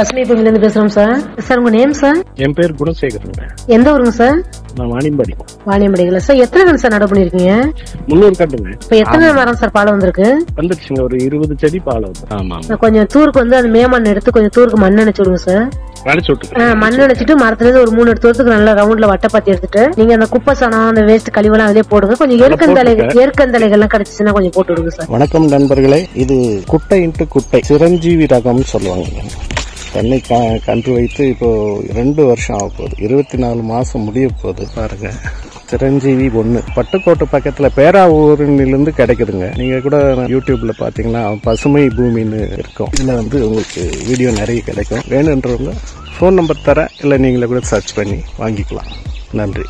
பசுமை பூமியிலிருந்து பேசுறோம் சார். சார் உங்க நேம் சார்? என் பேர் குணசேகரன். எந்த ஊருங்க சார்? நான் வாணியம்பாடி. வாணியம்பாடிங்களா சார்? எத்தனை கண் சார் நட பண்ணிருக்கீங்க? 300 கட்டுங்க. இப்ப எத்தனை மரம் சார் பாலம் வந்திருக்கு? வந்துருச்சுங்க, ஒரு 20 செடி பாலம் வந்து. ஆமா, கொஞ்சம் தூருக்கு வந்து அந்த மேமண் எடுத்து கொஞ்சம் தூருக்கு மண் நினைச்சு விடுங்க சார். மண் நினைச்சிட்டு மரத்துல இருந்து ஒரு 3 அடி தூரத்துக்கு நல்ல ரவுண்ட்ல வட்டப்பாத்தி எடுத்துட்டு நீங்க அந்த குப்பை சாணம் அந்த வேஸ்ட் கழிவெல்லாம் அதிலே போடுங்க. கொஞ்சம் எருக்கந்தலைகள் எல்லாம் கிடைச்சுன்னா கொஞ்சம் போட்டு விடுங்க சார். வணக்கம் நண்பர்களே, இது குட்டை இன்ட்டு குட்டை சிரஞ்சீவி ரகம்னு சொல்லுவாங்க. தண்ணி கன்று வைத்து இப்போ 2 வருஷம் ஆக போகுது, 24 மாசம் முடிய போகுது. பாருங்க, சிரஞ்சீவி 1 பட்டுக்கோட்டை பக்கத்துல பேராவூரிலிருந்து கிடைக்குதுங்க. நீங்க கூட யூடியூப்ல பாத்தீங்கன்னா பசுமை பூமின்னு இருக்கும். இதுல வந்து உங்களுக்கு வீடியோ நிறைய கிடைக்கும். வேணுன்றவங்க ஃபோன் நம்பர் தரேன், இல்லை நீங்களே கூட சர்ச் பண்ணி வாங்கிக்கலாம். நன்றி.